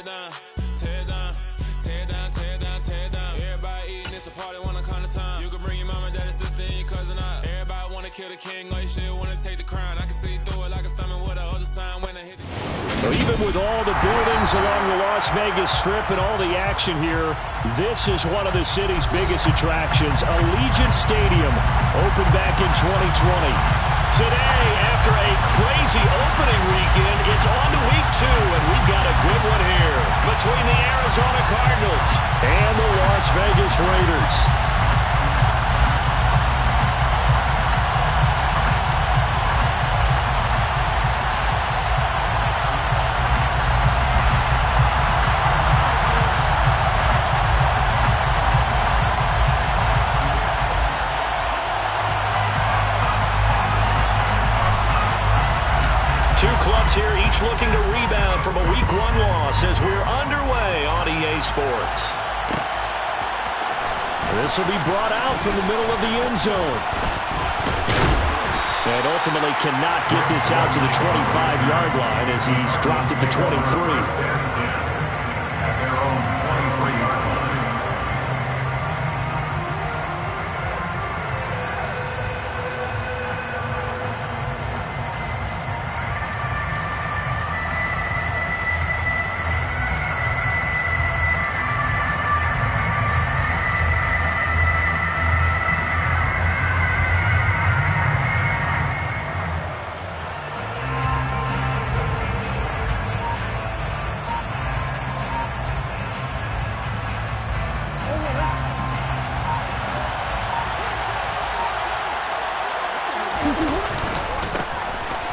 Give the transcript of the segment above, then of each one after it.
tear down, tear down, tear down, tear down, tear down. Everybody eating, it's a party, wanna come to time. You can bring your mama, daddy, sister, and your cousin out. Everybody wanna kill the king, or you shit wanna take the crown. I can see through it like a stomach with a other sign when I hit it. So even with all the buildings along the Las Vegas Strip and all the action here, this is one of the city's biggest attractions. Allegiant Stadium opened back in 2020. Today, after a crazy opening weekend, it's on to week 2, and we've got a good one here between the Arizona Cardinals and the Las Vegas Raiders. Two clubs here, each looking to rebound from a Week 1 loss as we're underway on EA Sports. This will be brought out from the middle of the end zone. And ultimately cannot get this out to the 25-yard line as he's dropped at the 23.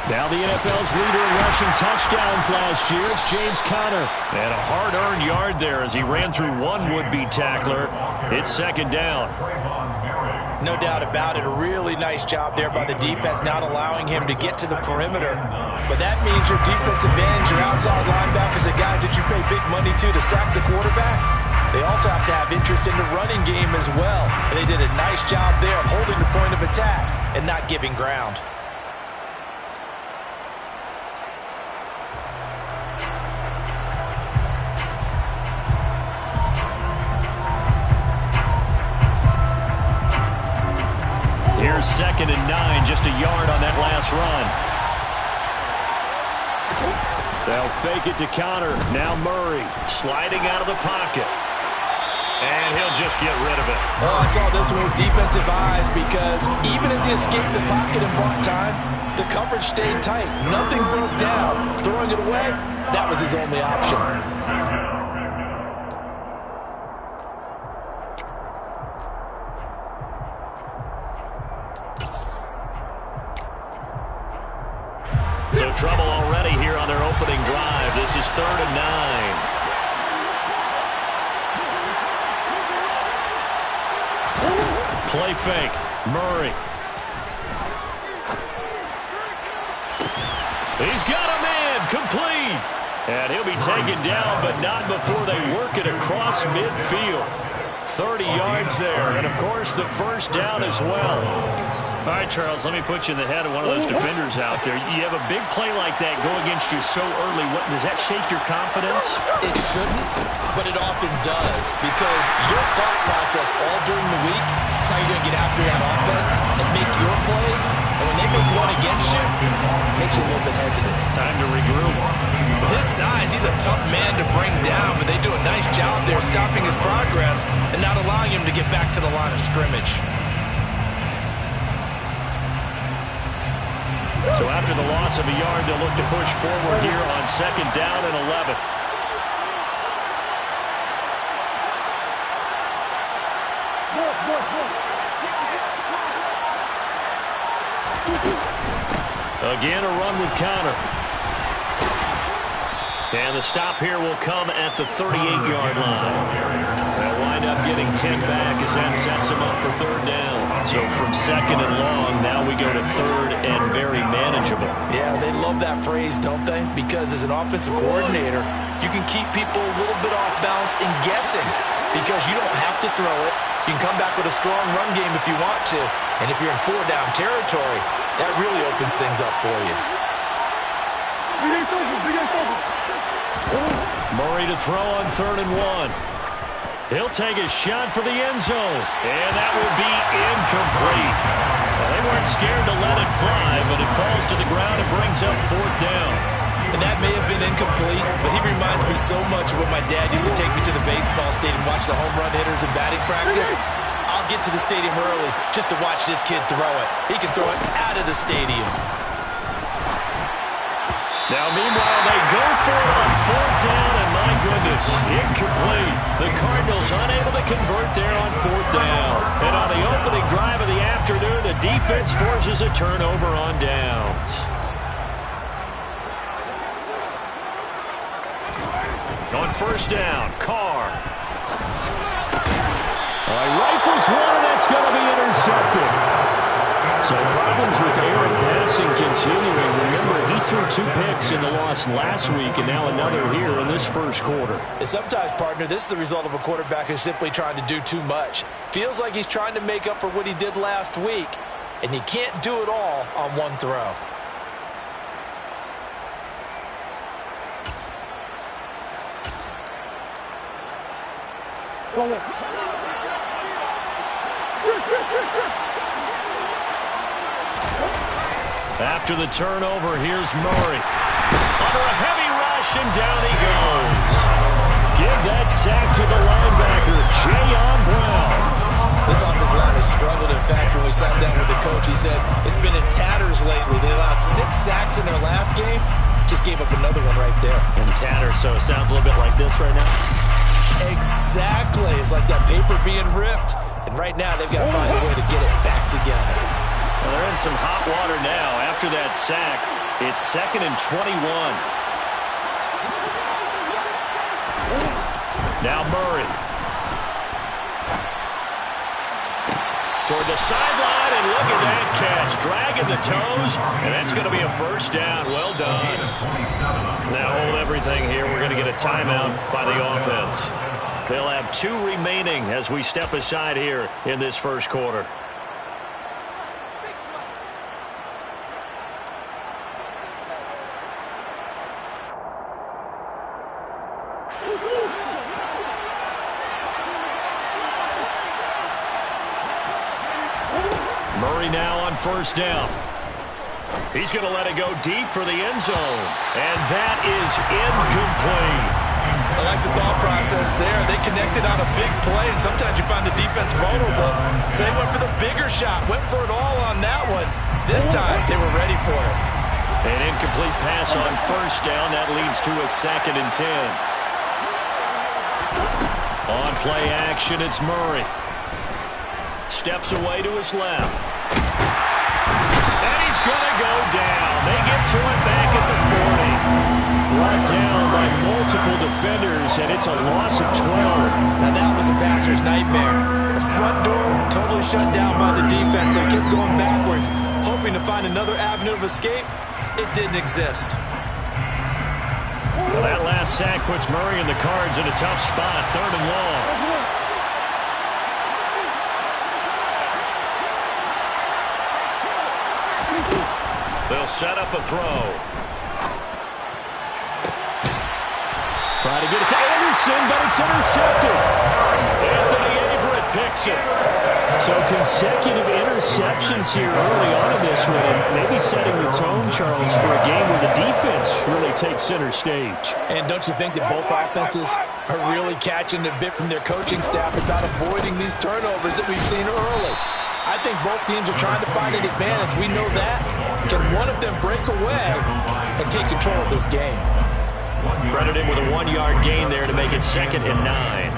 Now the NFL's leader in rushing touchdowns last year is James Conner. And a hard-earned yard there as he ran through one would-be tackler. It's second down. No doubt about it. A really nice job there by the defense, not allowing him to get to the perimeter. But that means your defensive ends, your outside linebackers, the guys that you pay big money to sack the quarterback, they also have to have interest in the running game as well. And they did a nice job there of holding the point of attack and not giving ground. Here's 2nd and 9, just a yard on that last run. They'll fake it to Conner. Now Murray sliding out of the pocket. And he'll just get rid of it. Oh, I saw this one with defensive eyes because even as he escaped the pocket and bought time, the coverage stayed tight. Nothing broke down. Throwing it away, that was his only option. So trouble already here on their opening drive. This is 3rd and 9. Play fake. Murray. He's got a man. Complete. And he'll be taken down, but not before they work it across midfield. 30 yards there. And, of course, the first down as well. All right, Charles, let me put you in the head of one of those defenders out there. You have a big play like that go against you so early. Does that shake your confidence? It shouldn't, but it often does because your thought process all during the week is how you're going to get after that offense and make your plays. And when they make one against you, it makes you a little bit hesitant. Time to regroup. With his size, he's a tough man to bring down, but they do a nice job there stopping his progress and not allowing him to get back to the line of scrimmage. So after the loss of a yard, they'll look to push forward here on 2nd down and 11. Again, a run with Conner. And the stop here will come at the 38-yard line. They'll wind up getting 10 back as that sets them up for 3rd down. So from 2nd and long, now we go to 3rd and very manageable. Yeah, they love that phrase, don't they? Because as an offensive coordinator, you can keep people a little bit off balance and guessing because you don't have to throw it. You can come back with a strong run game if you want to. And if you're in 4-down territory, that really opens things up for you. Murray to throw on 3rd and 1. He'll take a shot for the end zone, and that will be incomplete. Well, they weren't scared to let it fly, but it falls to the ground and brings up 4th down. And that may have been incomplete, but he reminds me so much of when my dad used to take me to the baseball stadium, watch the home run hitters and batting practice. I'll get to the stadium early just to watch this kid throw it. He can throw it out of the stadium. Now, meanwhile, they go for it on 4th down, and my goodness, incomplete. The Cardinals unable to convert there on 4th down. And on the opening drive of the afternoon, the defense forces a turnover on downs. On 1st down, Carr. Rifles one, and that's going to be intercepted. So problems with Aaron passing continuing. Remember, he threw 2 picks in the loss last week, and now another here in this first quarter. And sometimes, partner, this is the result of a quarterback who's simply trying to do too much. Feels like he's trying to make up for what he did last week, and he can't do it all on one throw. After the turnover, here's Murray. Under a heavy rush, and down he goes. Give that sack to the linebacker, Gm1. This offensive line has struggled. In fact, when we sat down with the coach, he said it's been in tatters lately. They allowed 6 sacks in their last game. Just gave up another one right there. In tatters, so it sounds a little bit like this right now. Exactly. It's like that paper being ripped. And right now, they've got to find a way to get it back together. Well, they're in some hot water now. After that sack, it's 2nd and 21. Now Murray. Toward the sideline, and look at that catch. Dragging the toes, and that's going to be a 1st down. Well done. Now hold everything here. We're going to get a timeout by the offense. They'll have 2 remaining as we step aside here in this first quarter. Murray now on 1st down. He's going to let it go deep for the end zone. And that is incomplete. I like the thought process there. They connected on a big play, and sometimes you find the defense vulnerable. So they went for the bigger shot, went for it all on that one. This time, they were ready for it. An incomplete pass on 1st down. That leads to a 2nd and 10. On play action, it's Murray. Steps away to his left. And he's going to go down. They get to it back at the 40. Brought down by multiple defenders, and it's a loss of 12. Now that was a passer's nightmare. The front door totally shut down by the defense. They kept going backwards, hoping to find another avenue of escape. It didn't exist. Well, that last sack puts Murray and the Cards in a tough spot, 3rd and long. They'll set up a throw. Try to get it to Anderson, but it's intercepted. Anthony Averett picks it. So consecutive interceptions here early on in this one, and maybe setting the tone, Charles, for a game where the defense really takes center stage. And don't you think that both offenses are really catching a bit from their coaching staff about avoiding these turnovers that we've seen early? I think both teams are trying to find an advantage. We know that. Can one of them break away and take control of this game? Credited with a 1-yard gain there to make it 2nd and 9.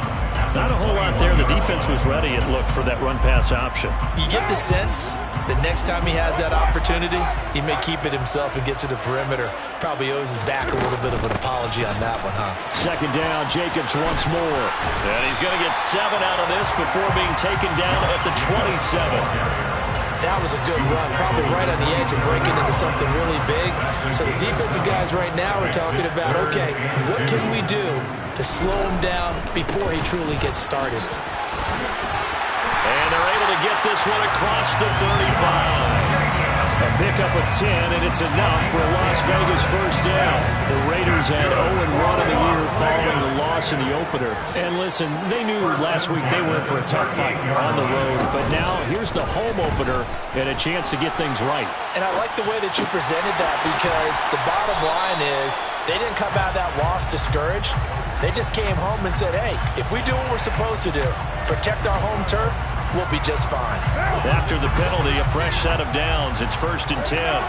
Not a whole lot there. The defense was ready, it looked, for that run-pass option. You get the sense that next time he has that opportunity, he may keep it himself and get to the perimeter. Probably owes his back a little bit of an apology on that one, huh? 2nd down, Jacobs once more. And he's going to get 7 out of this before being taken down at the 27. That was a good run, probably right on the edge of breaking into something really big. So the defensive guys right now are talking about, okay, what can we do to slow him down before he truly gets started? And they're able to get this one across the 35. A pickup of 10, and it's enough for a Las Vegas 1st down. The Raiders had 0-1 in the year following loss in the opener. And listen, they knew last week they were in for a tough fight on the road. But now here's the home opener and a chance to get things right. And I like the way that you presented that, because the bottom line is they didn't come out of that loss discouraged. They just came home and said, hey, if we do what we're supposed to do, protect our home turf, we'll be just fine. After the penalty, a fresh set of downs. It's 1st and 10.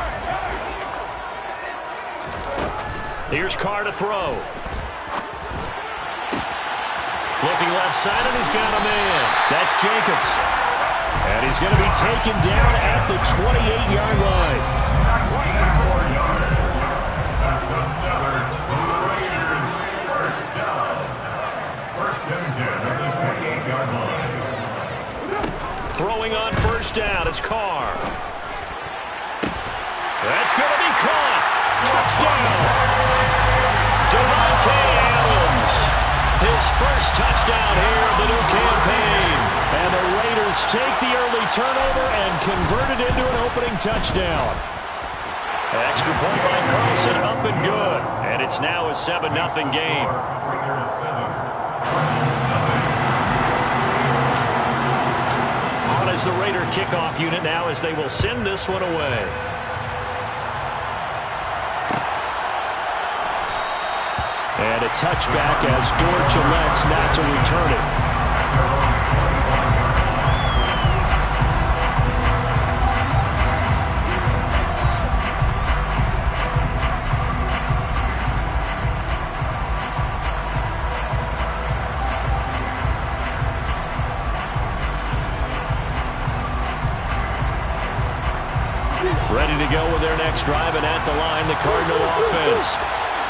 Here's Carr to throw. Looking left side, and he's got a man. That's Jacobs. And he's going to be taken down at the 28-yard line. That's another Raiders first down. 1st and 10 at the 28-yard line. Throwing on 1st down, it's Carr. That's going to be caught. Touchdown. Devontae Adams. His first touchdown here of the new campaign. And the Raiders take the early turnover and convert it into an opening touchdown. Extra point by Carlson, up and good. And it's now a 7-0 game. On as the Raider kickoff unit now, as they will send this one away. And a touchback as Dortch elects not to return it. Ready to go with their next drive, and at the line, the Cardinal offense.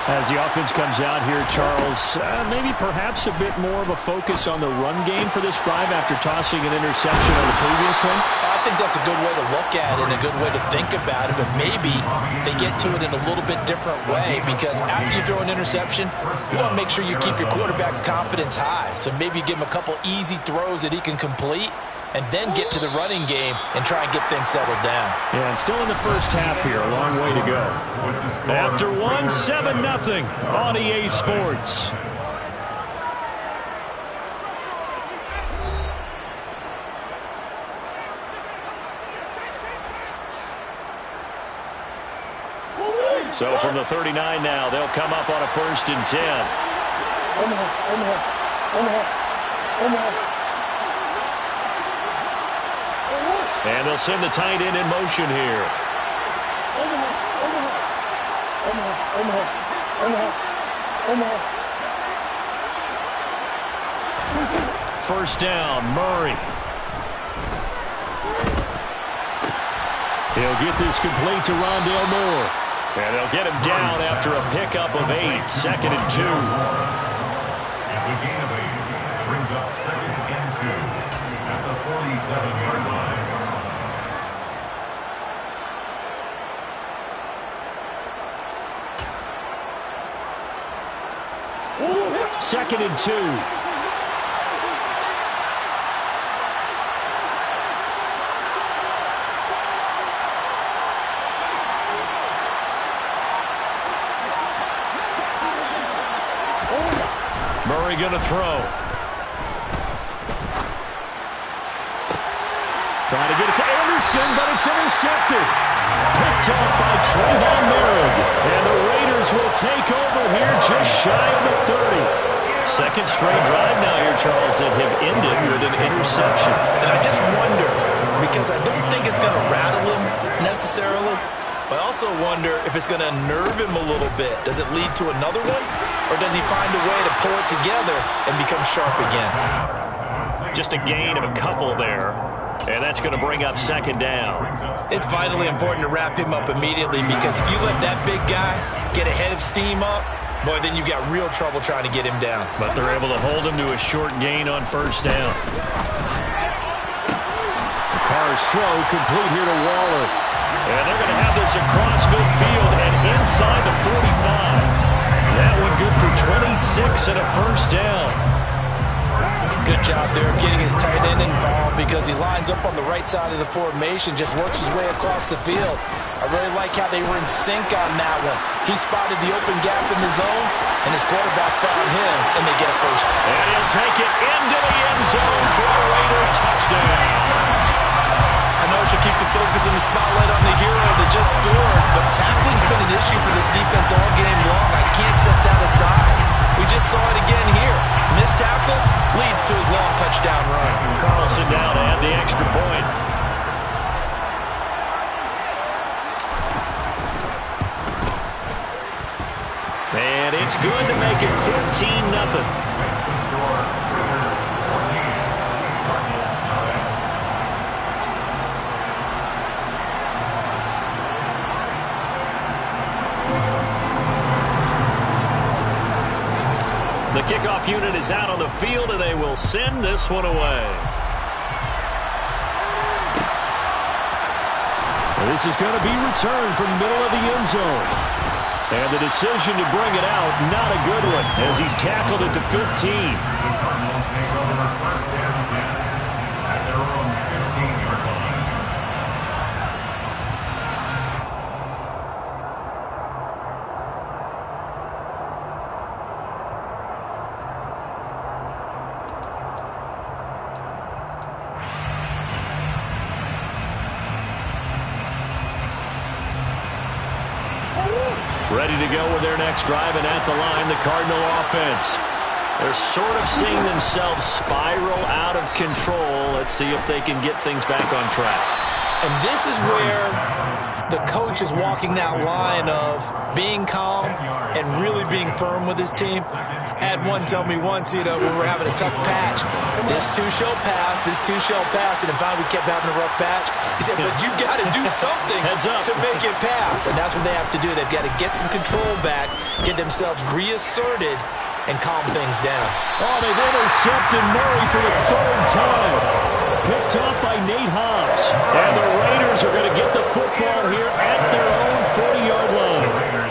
As the offense comes out here, Charles, maybe perhaps a bit more of a focus on the run game for this drive after tossing an interception on the previous one? I think that's a good way to look at it and a good way to think about it, but maybe they get to it in a little bit different way, because after you throw an interception, you want to make sure you keep your quarterback's confidence high. So maybe you give him a couple easy throws that he can complete, and then get to the running game and try and get things settled down. Yeah, and still in the first half here. A long way to go. After 7-0 on EA Sports. So from the 39 now, they'll come up on a 1st and 10. And they'll send the tight end in motion here. First down, Murray. He'll get this complete to Rondale Moore. And they'll get him down after a pickup of 8. 2nd and 2. It's a gain of 8. Brings up 2nd and 2 at the 47-yard line. 2nd and 2. Murray going to throw. Trying to get it to Anderson, but it's intercepted. Picked up by Trayvon Merrick. And the Raiders will take over here just shy of the 30. Second straight drive now here, Charles, that have ended with an interception. And I just wonder, because I don't think it's going to rattle him necessarily, but I also wonder if it's going to nerve him a little bit. Does it lead to another one? Or does he find a way to pull it together and become sharp again? Just a gain of a couple there. And that's going to bring up 2nd down. It's vitally important to wrap him up immediately, because if you let that big guy get a head of steam up, boy, then you've got real trouble trying to get him down. But they're able to hold him to a short gain on 1st down. Carr's throw complete here to Waller. And they're going to have this across midfield and inside the 45. That one good for 26 and a 1st down. Good job there of getting his tight end involved, because he lines up on the right side of the formation, just works his way across the field. I really like how they were in sync on that one. He spotted the open gap in the zone, and his quarterback found him, and they get a into the end zone for a Raider touchdown. I know I should keep the focus and the spotlight on the hero that just scored, but tackling's been an issue for this defense all game long. I can't set that aside. We just saw it again here. Missed tackles leads to his long touchdown run. Carlson down to add the extra point. And it's good to make it 14-0. Makes the score Raiders 14, Cardinals 9. The kickoff unit is out on the field, and they will send this one away. And this is going to be returned from the middle of the end zone. And the decision to bring it out, not a good one, as he's tackled at the 15. The Cardinals take over first and 10 at their own 15-yard line. Ready to go with their next drive, and at the line, the Cardinal offense. They're sort of seeing themselves spiral out of control. Let's see if they can get things back on track. And this is where the coach is walking that line of being calm and really being firm with his team. I had one tell me once, when we're having a tough patch, this too shall pass, and if finally we kept having a rough patch, he said, but you got to do something to make it pass. And that's what they have to do. They've got to get some control back, get themselves reasserted, and calm things down. Oh, they've intercepted Murray for the third time. Picked off by Nate Hobbs. And the Raiders are going to get the football here at their own 40-yard line.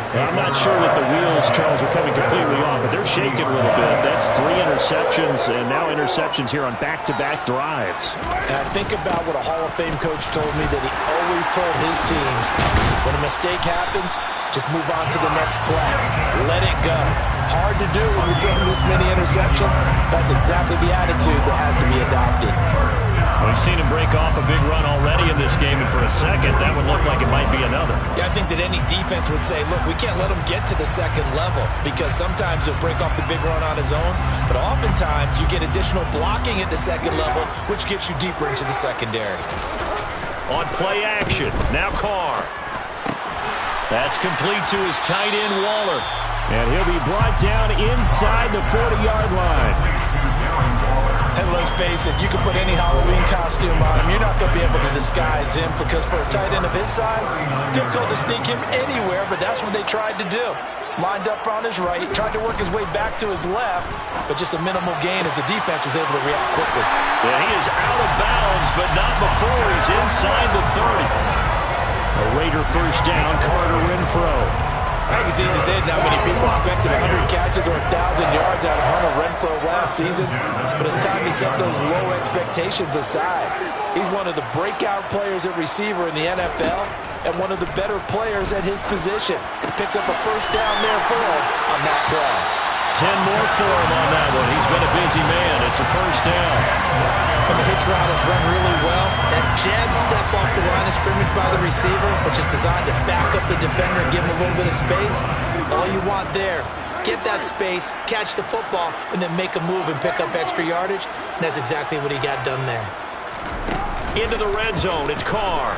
I'm not sure that the wheels, Charles, are coming completely off, but they're shaking a little bit. That's 3 interceptions, and now interceptions here on back-to-back drives. And I think about what a Hall of Fame coach told me that he always told his teams, when a mistake happens, just move on to the next play. Let it go. Hard to do when you're throwing this many interceptions. That's exactly the attitude that has to be adopted. We've seen him break off a big run already in this game, and for a second, that would look like it might be another. Yeah, I think that any defense would say, look, we can't let him get to the second level, because sometimes he'll break off the big run on his own, but oftentimes you get additional blocking at the second level, which gets you deeper into the secondary. On play action, now Carr. That's complete to his tight end, Waller. And he'll be brought down inside the 40-yard line. And let's face it, you can put any Halloween costume on him. You're not going to be able to disguise him, because for a tight end of his size, difficult to sneak him anywhere, but that's what they tried to do. Lined up on his right, tried to work his way back to his left, but just a minimal gain as the defense was able to react quickly. Yeah, he is out of bounds, but not before he's inside the 30. A Raider first down, Carter Renfro. I think it's easy to say now many people expected 100 catches or 1,000 yards out of Hunter Renfro last season, but it's time to set those low expectations aside. He's one of the breakout players at receiver in the NFL and one of the better players at his position. Picks up a first down there for him on that play. 10 more for him on that one. He's been a busy man. It's a first down. And the hitch route is run really well. That jab step off the line of scrimmage by the receiver, which is designed to back up the defender and give him a little bit of space. All you want there, get that space, catch the football, and then make a move and pick up extra yardage. And that's exactly what he got done there. Into the red zone, it's Carr.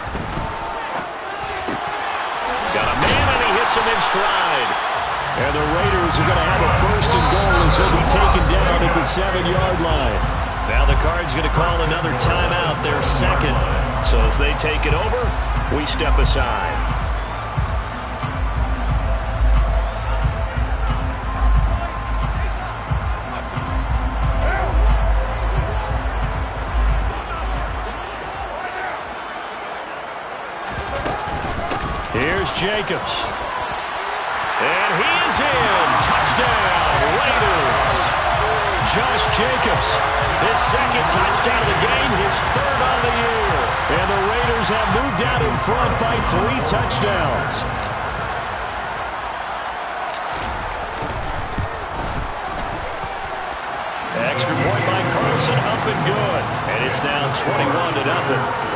Got a man, and he hits him in stride. And the Raiders are going to have a first and goal as he'll be taken down at the 7-yard line. Now the Cards going to call another timeout, their second. So as they take it over, we step aside. Here's Jacobs. And he is in. Touchdown, Raiders. Josh Jacobs, his second touchdown of the game, his third on the year. And the Raiders have moved out in front by 3 touchdowns. Extra point by close and up and good. And it's now 21-0.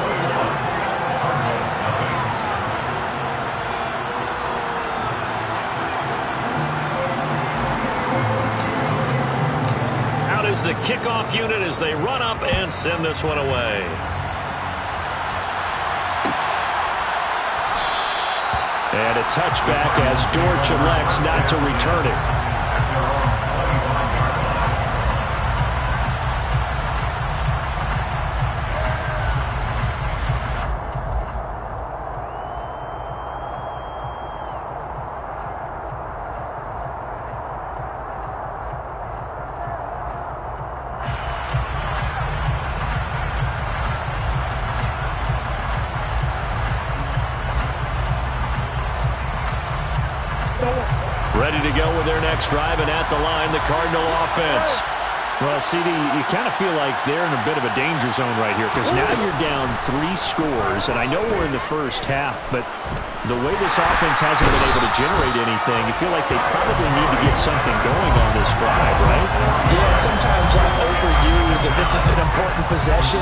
Is the kickoff unit as they run up and send this one away. And a touchback as Dortch elects not to return it. Ready to go with their next drive, and at the line, the Cardinal offense. Well, CD, you kind of feel like they're in a bit of a danger zone right here because now you're down 3 scores, and I know we're in the first half, but the way this offense hasn't been able to generate anything, you feel like they probably need to get something going on this drive, right? Yeah, sometimes I overuse that this is an important possession,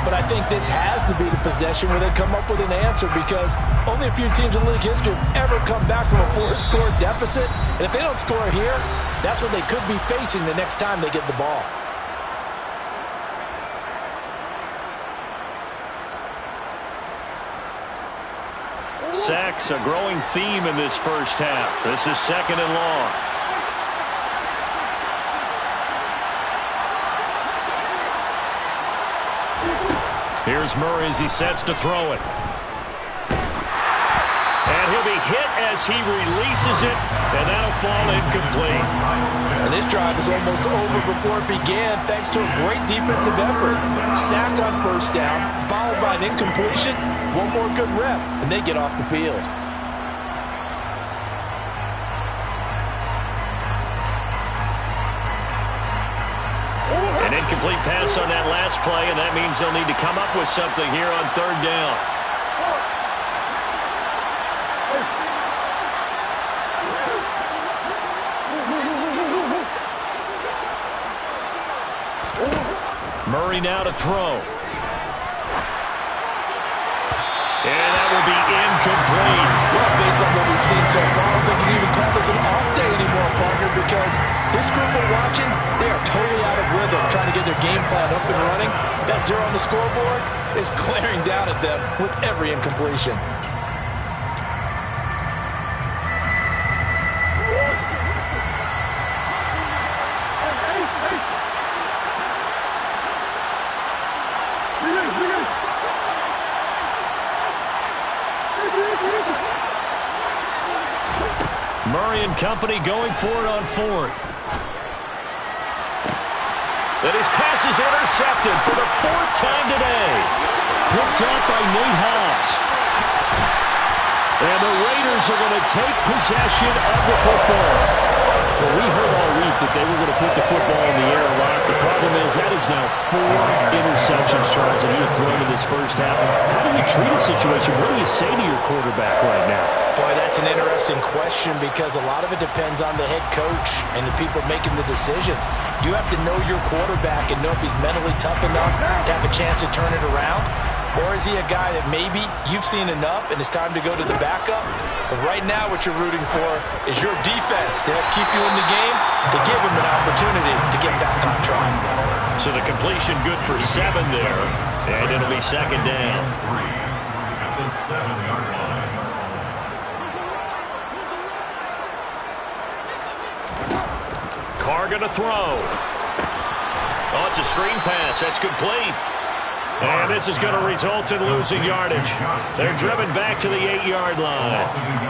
but I think this has to be the possession where they come up with an answer because only a few teams in league history have ever come back from a 4-score deficit, and if they don't score here, that's what they could be facing the next time they get the ball. Sacks, a growing theme in this first half. This is 2nd and long. Here's Murray as he sets to throw it. And he'll be hit as he releases it, and that'll fall incomplete. And this drive is almost over before it began thanks to a great defensive effort. Sacked on first down, followed by an incompletion. One more good rep, and they get off the field. An incomplete pass on that last play, and that means they'll need to come up with something here on 3rd down. Murray now to throw. And that will be incomplete. Well, based on what we've seen so far, I don't think you can even call this an off day anymore, partner, because this group we're watching, they are totally out of rhythm, trying to get their game plan up and running. That 0 on the scoreboard is glaring down at them with every incompletion. Murray and company going for it on 4th. And his pass is intercepted for the 4th time today. Picked up by Nate Hobbs. And the Raiders are going to take possession of the football. Well, we heard all week that they were going to put the football in the air a lot. The problem is that is now 4 interceptions, Charles, that he has thrown in this first half. How do you treat a situation? What do you say to your quarterback right now? Boy, that's an interesting question because a lot of it depends on the head coach and the people making the decisions. You have to know your quarterback and know if he's mentally tough enough to have a chance to turn it around. Or is he a guy that maybe you've seen enough and it's time to go to the backup? But right now what you're rooting for is your defense to help keep you in the game, to give him an opportunity to get back on track. So the completion good for 7 there, and it'll be 2nd down. At the 7-yard line. Carr going to throw. Oh, it's a screen pass. That's complete. And this is going to result in losing yardage. They're driven back to the 8-yard line.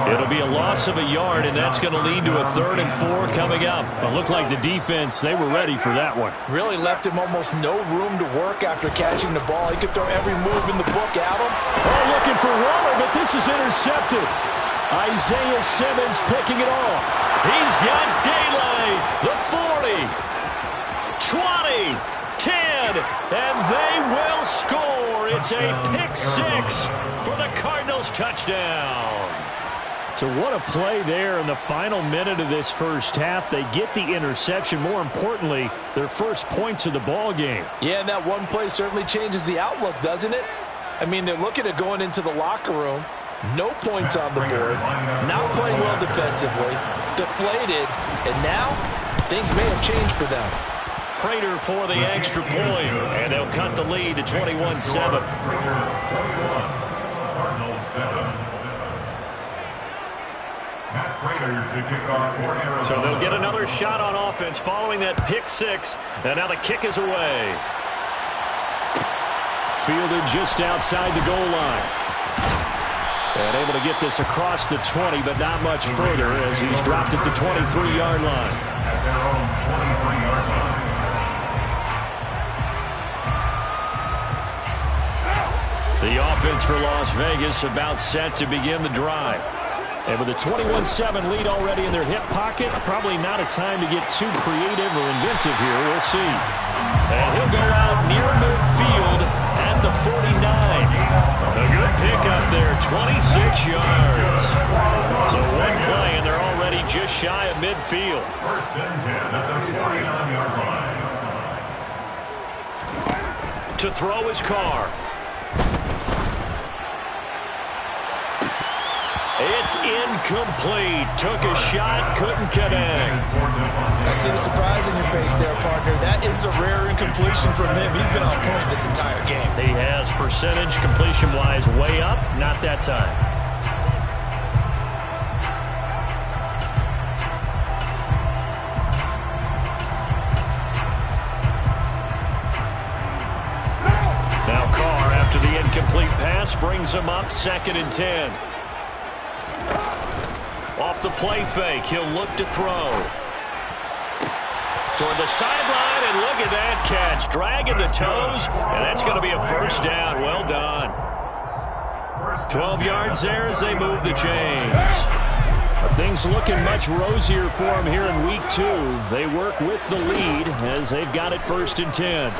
It'll be a loss of a yard, and that's going to lead to a 3rd and 4 coming up. It looked like the defense, they were ready for that one. Really left him almost no room to work after catching the ball. He could throw every move in the book at him. Oh, looking for Waller, but this is intercepted. Isaiah Simmons picking it off. He's got daylight. The 40, 20, 10, and they will score. It's a pick 6 for the Cardinals touchdown. So what a play there in the final minute of this first half. They get the interception. More importantly, their first points of the ball game. Yeah, and that one play certainly changes the outlook, doesn't it? I mean, they're looking at going into the locker room. No points on the board. Not playing well defensively. Deflated. And now, things may have changed for them. Prater for the extra point. And they'll cut the lead to 21-7. Cardinals 7. So they'll get another shot on offense following that pick six. And now the kick is away. Fielded just outside the goal line. And able to get this across the 20, but not much further as he's dropped it to 23-yard line. At their own 23-yard line. The offense for Las Vegas about set to begin the drive. And with a 21-7 lead already in their hip pocket, probably not a time to get too creative or inventive here. We'll see. And he'll go out near midfield at the 49. A good pickup there, 26 yards. So one play, and they're already just shy of midfield. First and 10 at the 49-yard line. To throw his car. It's incomplete. Took a shot, couldn't connect. I see the surprise in your face there, partner. That is a rare incompletion from him. He's been on point this entire game. He has percentage completion-wise way up. Not that time. Now Carr, after the incomplete pass, brings him up 2nd and 10. Off the play fake, he'll look to throw. Toward the sideline, and look at that catch. Dragging the toes, and that's going to be a first down. Well done. 12 yards there as they move the chains. Things looking much rosier for them here in week 2. They work with the lead as they've got it 1st and 10.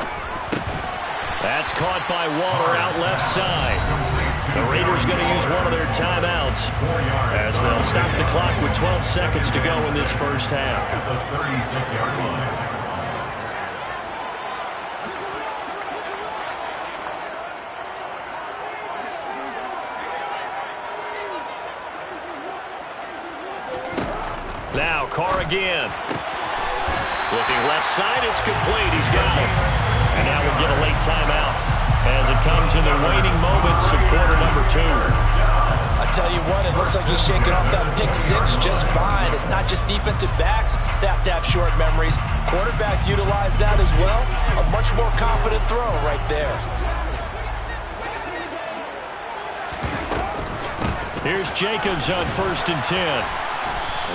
That's caught by Waller out left side. The Raiders going to use one of their timeouts as they'll stop the clock with 12 seconds to go in this first half. At the 36-yard line. Now Carr again. Looking left side, it's complete. He's got it. And now we'll get a late timeout as it comes in the waning moments of quarter number 2. I tell you what, it looks like he's shaking off that pick six just fine. It's not just defensive backs that have to have short memories. Quarterbacks utilize that as well. A much more confident throw right there. Here's Jacobs on 1st and 10.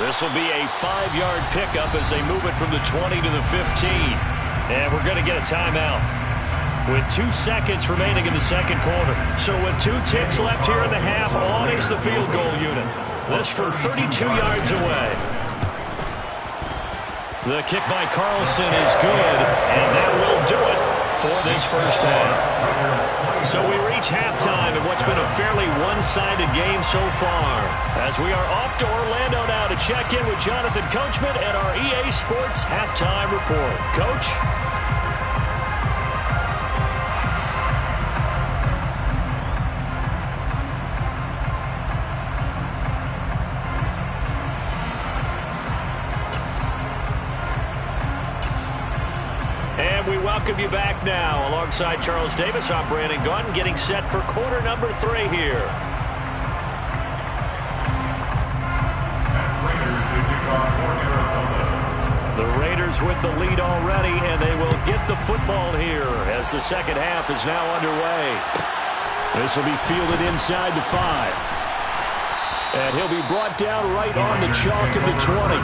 This will be a 5-yard pickup as they move it from the 20 to the 15. And we're going to get a timeout with 2 seconds remaining in the second quarter. So with 2 ticks left here in the half, on is the field goal unit. This from 32 yards away. The kick by Carlson is good, and that will do it for this first half. So we reach halftime in what's been a fairly one-sided game so far, as we are off to Orlando now to check in with Jonathan Coachman and our EA Sports Halftime Report. Coach? We welcome you back now. Alongside Charles Davis, I'm Brandon Gaudin, getting set for quarter number 3 here. The Raiders with the lead already, and they will get the football here as the second half is now underway. This will be fielded inside the 5. And he'll be brought down right on the chalk of the 20.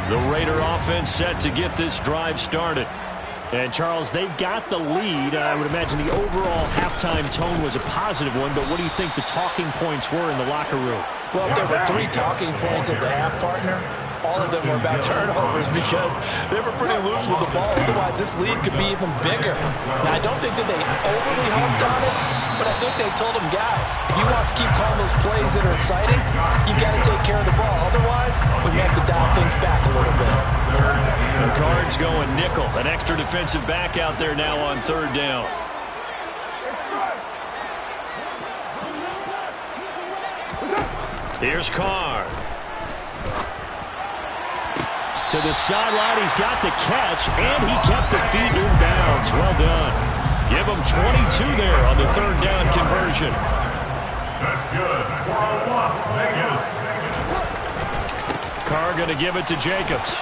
The Raider offense set to get this drive started. And, Charles, they've got the lead. I would imagine the overall halftime tone was a positive one, but what do you think the talking points were in the locker room? Well, if there were 3 talking points at the half, partner, all of them were about turnovers because they were pretty loose with the ball. Otherwise, this lead could be even bigger. Now, I don't think that they overly harped on it, but I think they told them, guys, if you want to keep calling those plays that are exciting, you've got to take care of the ball. Otherwise, we may have to dial things back a little bit. The Cards going nickel. An extra defensive back out there now on 3rd down. Here's Carr. To the sideline, he's got the catch, and he kept the feet in bounds. Well done. Give him 22 there on the 3rd down conversion. That's good for Las Vegas. Carr going to give it to Jacobs.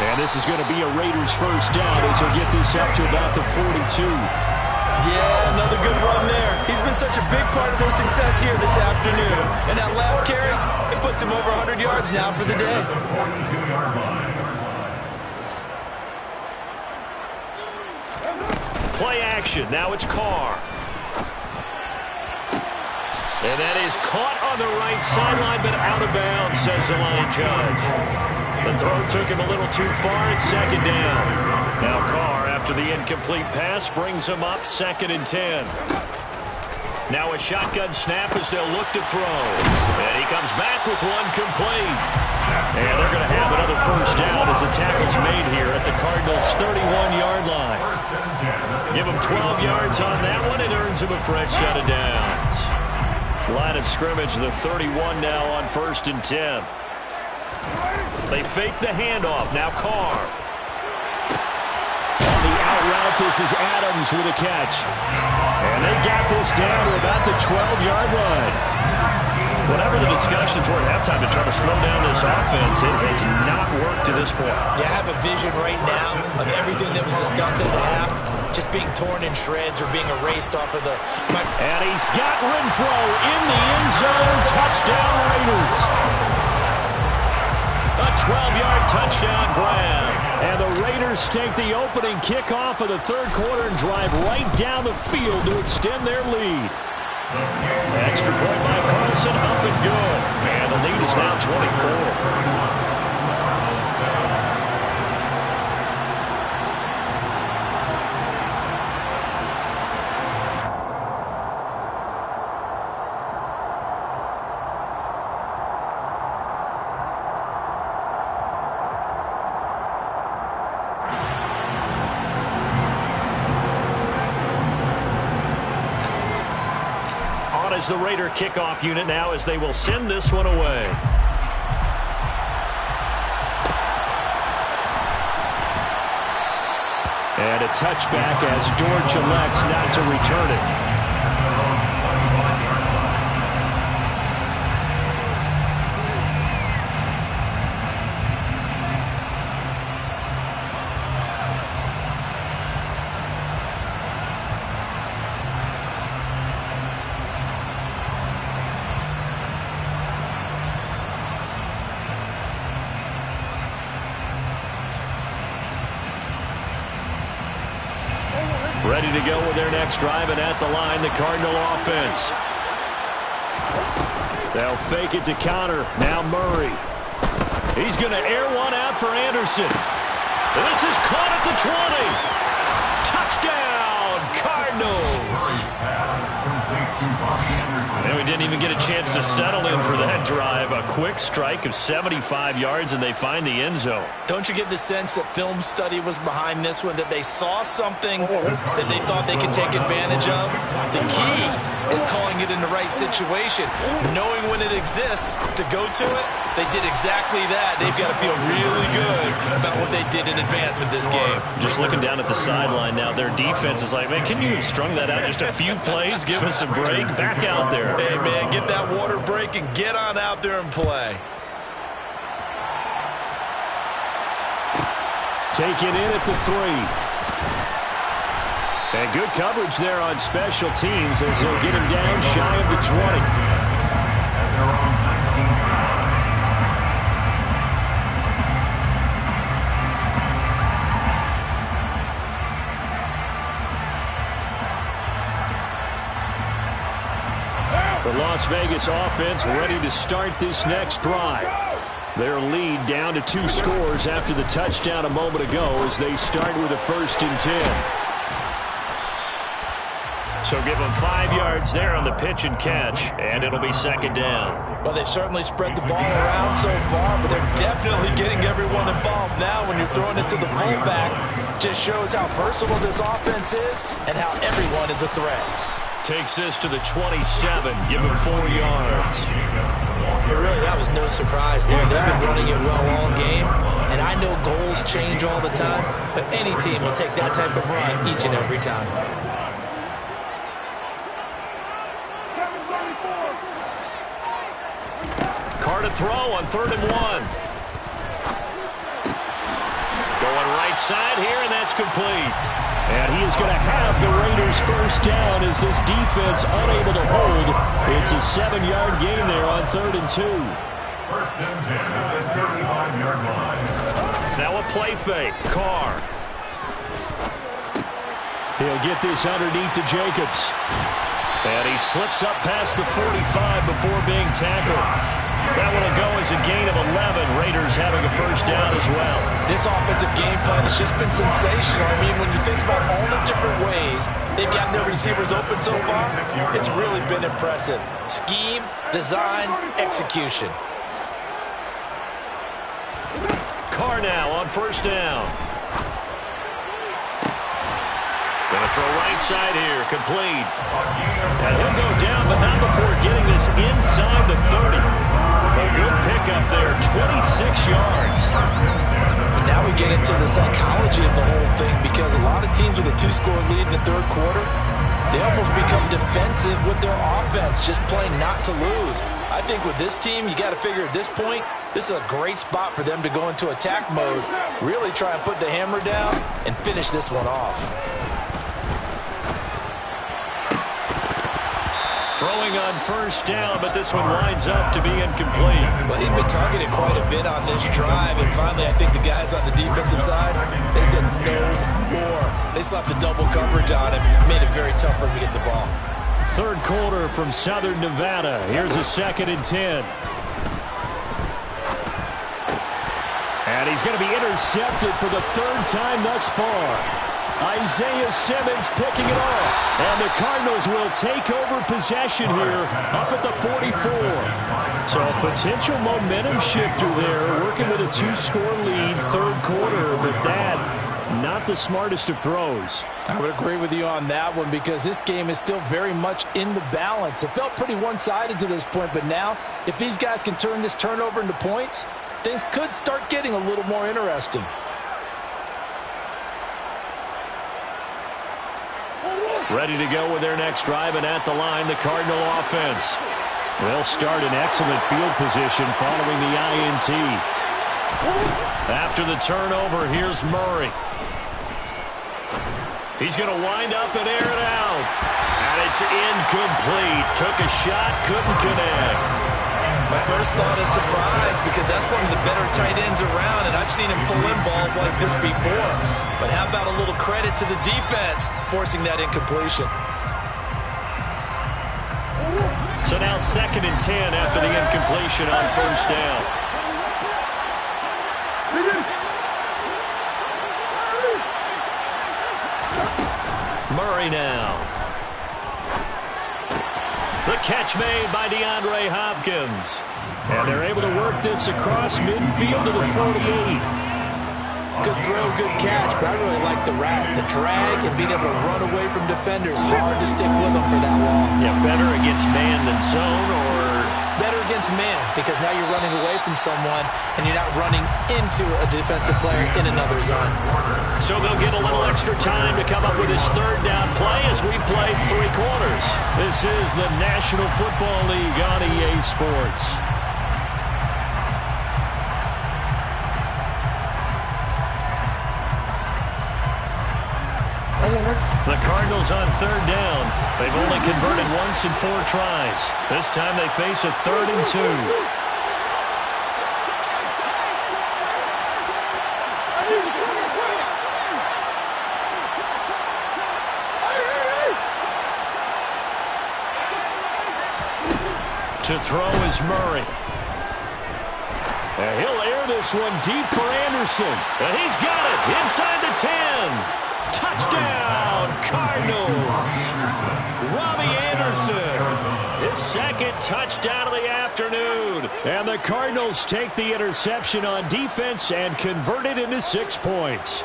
And this is going to be a Raiders first down as he'll get this up to about the 42. Yeah, another good run there. He's been such a big part of their success here this afternoon. And that last carry, it puts him over 100 yards now for the day. Play action. Now it's Carr. And that is caught on the right sideline, but out of bounds, says the line judge. The throw took him a little too far at 2nd down. Now Carr, after the incomplete pass, brings him up 2nd and 10. Now a shotgun snap as they'll look to throw. And he comes back with one complete. And they're going to have another first down as the tackle's made here at the Cardinals' 31-yard line. Give him 12 yards on that one. It earns him a fresh set of downs. Line of scrimmage, the 31 now on 1st and 10. They fake the handoff. Now Carr. On the out route, this is Adams with a catch. And they got this down to about the 12-yard line. Whatever the discussions were at halftime to try to slow down this offense, it has not worked to this point. Yeah, I have a vision right now of everything that was discussed at the half just being torn in shreds or being erased off of the... And he's got Renfro in the end zone. Touchdown, Raiders. A 12-yard touchdown grab. And the Raiders take the opening kickoff of the 3rd quarter and drive right down the field to extend their lead. Extra point by Carlson, up and good. And the lead is now 24. Is the Raider kickoff unit now as they will send this one away. And a touchback as Dortch elects not to return it. Ready to go with their next drive, and at the line, the Cardinal offense. They'll fake it to counter. Now Murray. He's going to air one out for Anderson. And this is caught at the 20. Touchdown, Cardinals. And we didn't even get a chance to settle in for that drive. A quick strike of 75 yards, and they find the end zone. Don't you get the sense that film study was behind this one, that they saw something that they thought they could take advantage of? The key is calling it in the right situation, knowing when it exists to go to it. They did exactly that. They've got to feel really good about what they did in advance of this game. Just looking down at the sideline now, their defense is like, man, can you have strung that out just a few plays? Give us a break. Back out there. Hey, man, get that water break and get on out there and play. Take it in at the 3. And good coverage there on special teams as they'll get him down shy of the 20. Las Vegas offense ready to start this next drive. Their lead down to 2 scores after the touchdown a moment ago as they start with a 1st and 10. So give them 5 yards there on the pitch and catch, and it'll be 2nd down. Well, they've certainly spread the ball around so far, but they're definitely getting everyone involved now when you're throwing it to the fullback. Just shows how versatile this offense is and how everyone is a threat. Takes this to the 27. Give him 4 yards. Really, that was no surprise there. They've been running it well all game, and I know goals change all the time, but any team will take that type of run each and every time. Carr to throw on 3rd and 1. Going right side here, and that's complete. And he is going to have the Raiders' 1st down as this defense unable to hold. It's a 7-yard gain there on 3rd and 2. 1st and 10 at the 35-yard line. Now a play fake. Carr. He'll get this underneath to Jacobs. And he slips up past the 45 before being tackled. That one will go as a gain of 11. Raiders having a 1st down as well. This offensive game plan has just been sensational. I mean, when you think about all the different ways they've gotten their receivers open so far, it's really been impressive. Scheme, design, execution. Carr now on 1st down. Going to throw right side here, complete. And he'll go down, but not before getting this inside the 30. A good pickup there, 26 yards. And now we get into the psychology of the whole thing, because a lot of teams with a 2-score lead in the 3rd quarter, they almost become defensive with their offense, just playing not to lose. I think with this team, you got to figure at this point, this is a great spot for them to go into attack mode, really try and put the hammer down and finish this one off. Throwing on 1st down, but this one winds up to be incomplete. Well, he'd been targeted quite a bit on this drive, and finally I think the guys on the defensive side, they said no more. They slapped the double coverage on him, made it very tough for him to get the ball. 3rd quarter from Southern Nevada. Here's a 2nd and 10. And he's going to be intercepted for the 3rd time thus far. Isaiah Simmons picking it off. And the Cardinals will take over possession here up at the 44. So a potential momentum shifter there, working with a 2-score lead, 3rd quarter, but that, not the smartest of throws. I would agree with you on that one, because this game is still very much in the balance. It felt pretty one-sided to this point, but now, if these guys can turn this turnover into points, things could start getting a little more interesting. Ready to go with their next drive, and at the line, the Cardinal offense. They'll start in excellent field position following the INT. After the turnover, here's Murray. He's going to wind up and air it out. And it's incomplete. Took a shot, couldn't connect. My first thought is surprise, because that's one of the better tight ends around, and I've seen him pull in balls like this before. But how about a little credit to the defense forcing that incompletion? So now 2nd and 10 after the incompletion on 1st down. Murray now. The catch made by DeAndre Hopkins. And they're able to work this across midfield to the 48. Good throw, good catch, but I really like the route, the drag, and being able to run away from defenders. Hard to stick with them for that long. Yeah, better against man than zone, or better against man, because now you're running away from someone and you're not running into a defensive player in another zone. So they'll get a little extra time to come up with his 3rd down play as we played 3 quarters. This is the National Football League on EA Sports. The Cardinals on 3rd down. They've only converted once in 4 tries. This time they face a 3rd and 2. throw is Murray. And he'll air this one deep for Anderson. And he's got it inside the 10. Touchdown, Cardinals. Robbie Anderson, his second touchdown of the afternoon. And the Cardinals take the interception on defense and convert it into 6 points.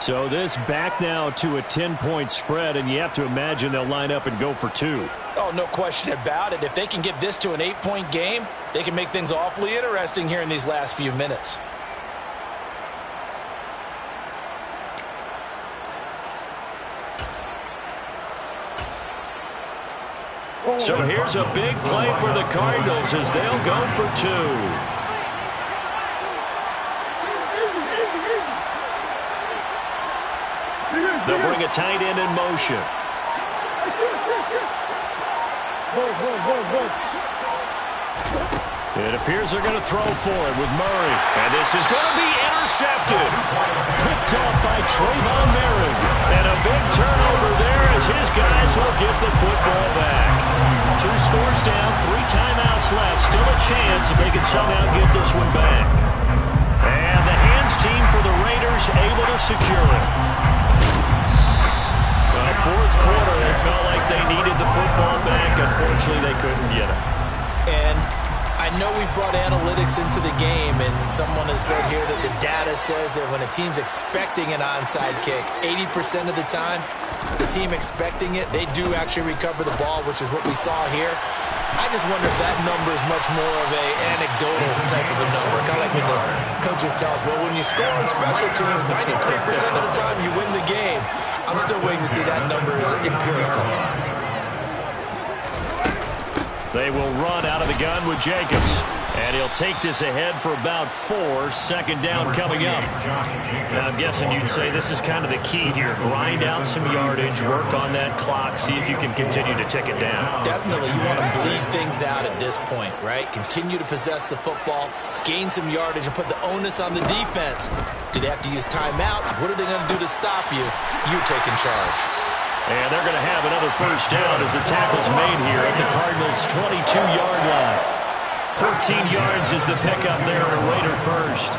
So this back now to a 10-point spread, and you have to imagine they'll line up and go for 2. Oh, no question about it. If they can get this to an 8-point game, they can make things awfully interesting here in these last few minutes. So here's a big play for the Cardinals as they'll go for 2. They'll bring a tight end in motion. It appears they're going to throw for it with Murray. And this is going to be intercepted. Picked off by Trayvon Merrick. And a big turnover there as his guys will get the football back. 2 scores down, 3 timeouts left. Still a chance if they can somehow get this one back. And the hands team for the Raiders able to secure it. Well, fourth quarter, they felt like they needed the football back. Unfortunately, they couldn't get it. And I know we brought analytics into the game, and someone has said here that the data says that when a team's expecting an onside kick, 80% of the time, the team expecting it, they do actually recover the ball, which is what we saw here. I just wonder if that number is much more of a anecdotal type of a number. Kind of like when the coaches tell us, well, when you score on special teams, 93% of the time you win the game. I'm still waiting to see that number is empirical. They will run out of the gun with Jacobs. And he'll take this ahead for about 4. Second down coming up. Now, I'm guessing you'd say this is kind of the key here. Grind out some yardage, work on that clock, see if you can continue to tick it down. Definitely. You want to bleed things out at this point, right? Continue to possess the football, gain some yardage, and put the onus on the defense. Do they have to use timeouts? What are they going to do to stop you? You're taking charge. And they're going to have another first down as the tackle's made here at the Cardinals' 22-yard line. 14 yards is the pickup there at a Raider first.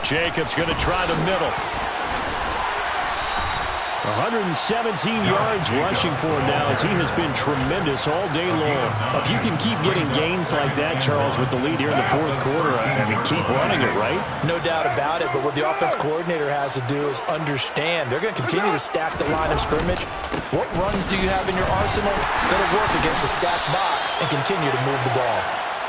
Jacobs going to try the middle. 117 yards rushing for him now as he has been tremendous all day long. If you can keep getting gains like that, Charles, with the lead here in the fourth quarter, I mean, keep running it, right? No doubt about it, but what the offense coordinator has to do is understand. They're going to continue to stack the line of scrimmage. What runs do you have in your arsenal that'll work against a stacked box and continue to move the ball?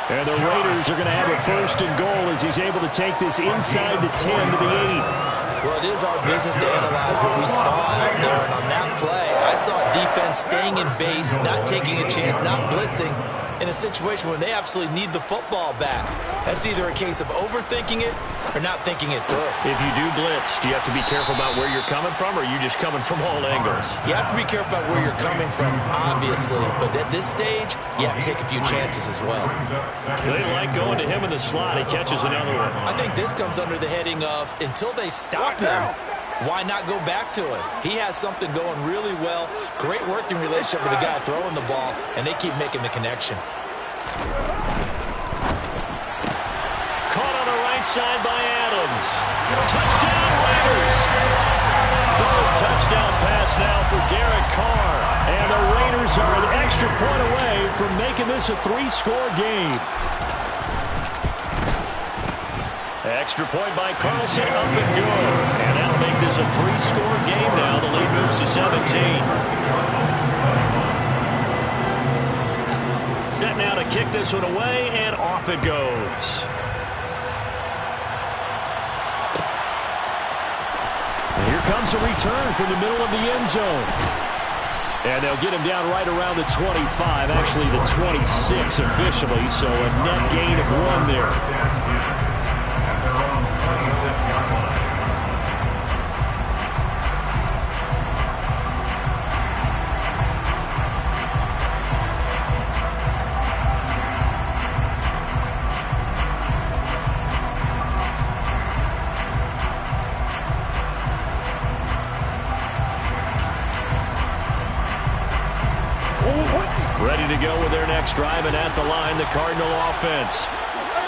And the Raiders are going to have a first and goal as he's able to take this inside the 10 to the 8. Well, it is our business to analyze what we saw out there. And on that play, I saw defense staying in base, not taking a chance, not blitzing, in a situation where they absolutely need the football back. That's either a case of overthinking it or not thinking it through. If you do blitz, do you have to be careful about where you're coming from, or are you just coming from all angles? You have to be careful about where you're coming from, obviously. But at this stage, you have to take a few chances as well. They like going to him in the slot. He catches another one. I think this comes under the heading of, until they stop him, why not go back to it? He has something going really well. Great working relationship with the guy throwing the ball, and they keep making the connection. Caught on the right side by Adams. Touchdown, Raiders. Third touchdown pass now for Derek Carr. And the Raiders are an extra point away from making this a 3-score game. Extra point by Carlson, up and good. And that'll make this a 3-score game now. The lead moves to 17. Set now to kick this one away, and off it goes. And here comes a return from the middle of the end zone. And they'll get him down right around the 25, actually the 26 officially, so a net gain of 1 there. go with their next drive, and at the line, the Cardinal offense.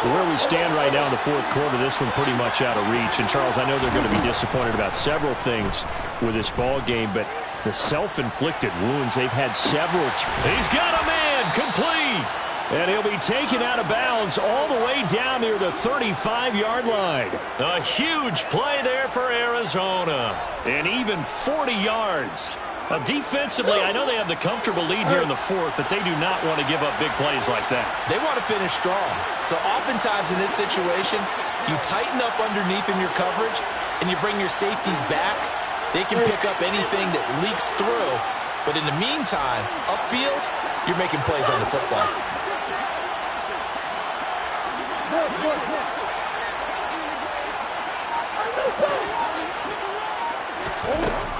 Where we stand right now in the fourth quarter, this one pretty much out of reach. And, Charles, I know they're going to be disappointed about several things with this ball game, but the self-inflicted wounds, they've had several. He's got a man, complete. And he'll be taken out of bounds all the way down near the 35-yard line. A huge play there for Arizona. And even 40 yards. Defensively, I know they have the comfortable lead here in the fourth, but they do not want to give up big plays like that. They want to finish strong. So oftentimes in this situation, you tighten up underneath in your coverage, and you bring your safeties back. They can pick up anything that leaks through. But in the meantime, upfield, you're making plays on the football.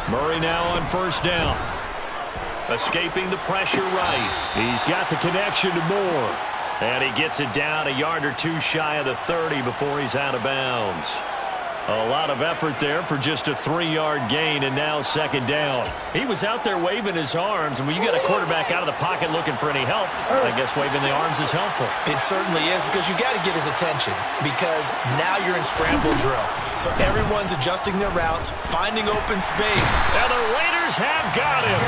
Murray now on first down. Escaping the pressure right. He's got the connection to Moore. And he gets it down a yard or two shy of the 30 before he's out of bounds. A lot of effort there for just a 3-yard gain, and now second down. He was out there waving his arms, and when you get a quarterback out of the pocket looking for any help, I guess waving the arms is helpful. It certainly is, because you got to get his attention, because now you're in scramble drill. So everyone's adjusting their routes, finding open space. And the Raiders have got him.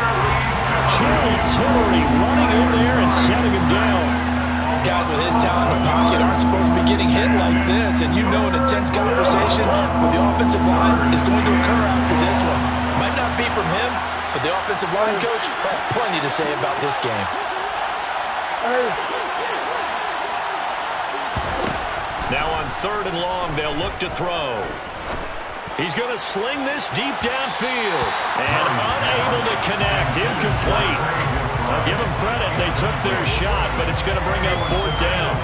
Tillery running in there and setting him down. Guys with his talent in the pocket aren't supposed to be getting hit like this, and you know an intense conversation with the offensive line is going to occur after this one. Might not be from him, but the offensive line coach had plenty to say about this game. Now on third and long, they'll look to throw. He's going to sling this deep downfield, and unable to connect, incomplete. I'll give them credit. They took their shot, but it's going to bring up fourth down.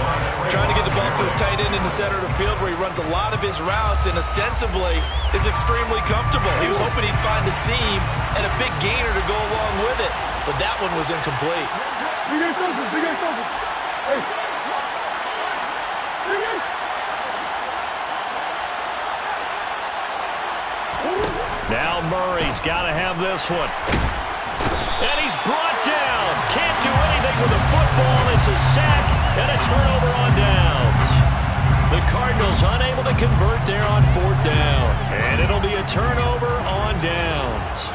Trying to get the ball to his tight end in the center of the field where he runs a lot of his routes and ostensibly is extremely comfortable. He was hoping he'd find a seam and a big gainer to go along with it, but that one was incomplete. Now Murray's got to have this one. And he's brought down. Can't do anything with the football. It's a sack and a turnover on downs. The Cardinals unable to convert there on fourth down. And it'll be a turnover on downs.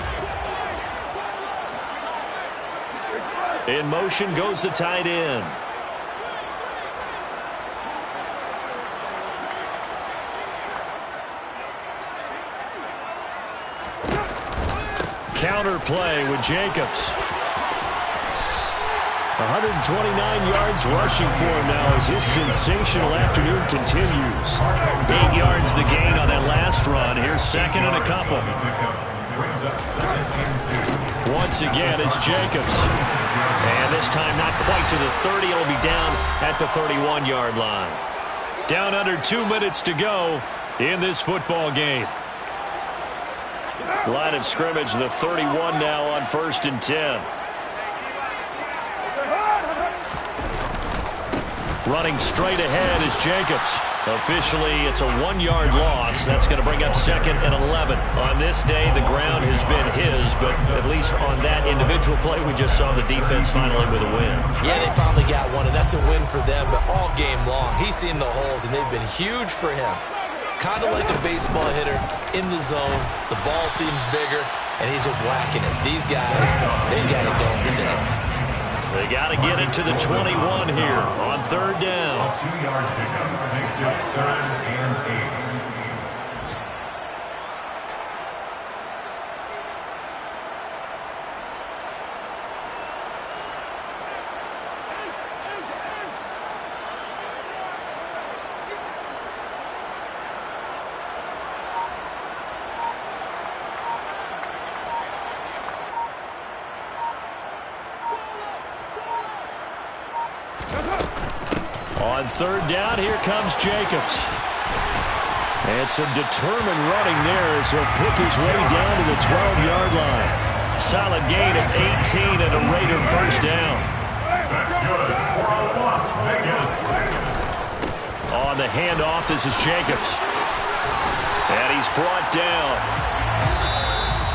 In motion goes the tight end. Counter play with Jacobs. 129 yards rushing for him now as his sensational afternoon continues. 8 yards the gain on that last run. Here's second and a couple. Once again, it's Jacobs. And this time not quite to the 30. It'll be down at the 31-yard line. Down under 2 minutes to go in this football game. Line of scrimmage, the 31 now on 1st and 10. Running straight ahead is Jacobs. Officially, it's a 1-yard loss. That's going to bring up second and 11. On this day, the ground has been his, but at least on that individual play, we just saw the defense finally with a win. Yeah, they finally got one, and that's a win for them, but all game long, he's seen the holes, and they've been huge for him. Kind of like a baseball hitter in the zone. The ball seems bigger, and he's just whacking it. These guys, they got it going today. They got to get it to the 21 here on third down. 2-yard pickup makes it 3rd and 8. On third down, here comes Jacobs. And some determined running there as he'll pick his way down to the 12-yard line. Solid gain of 18 and a Raider first down. That's good for a Las Vegas. On the handoff, this is Jacobs. And he's brought down.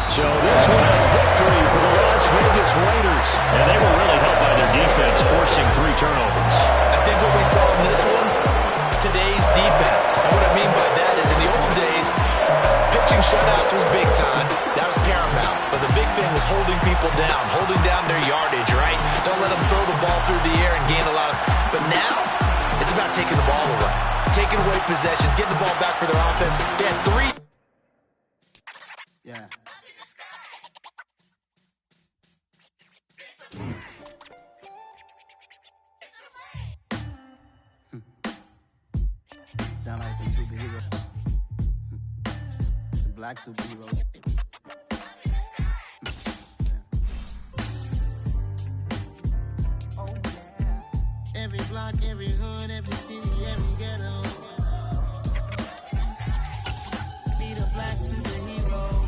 So this one is victory for the Las Las Vegas Raiders. And they were really helped by their defense, forcing 3 turnovers. I think what we saw in this one, today's defense. And what I mean by that is in the old days, pitching shutouts was big time. That was paramount. But the big thing was holding people down, holding down their yardage, right? Don't let them throw the ball through the air and gain a lot of... But now, it's about taking the ball away. Taking away possessions, getting the ball back for their offense. They had 3... Yeah. Sound like some superheroes. Some black superheroes. Oh, yeah. Every block, every hood, every city, every ghetto. Need a black superhero.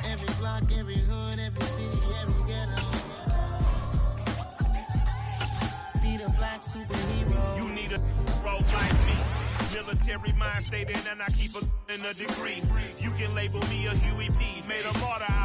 Every block, every hood, every city, every ghetto. Need a black superhero. You need a role like me. Military mind state and I keep a degree. You can label me a Huey P. Made a martyr out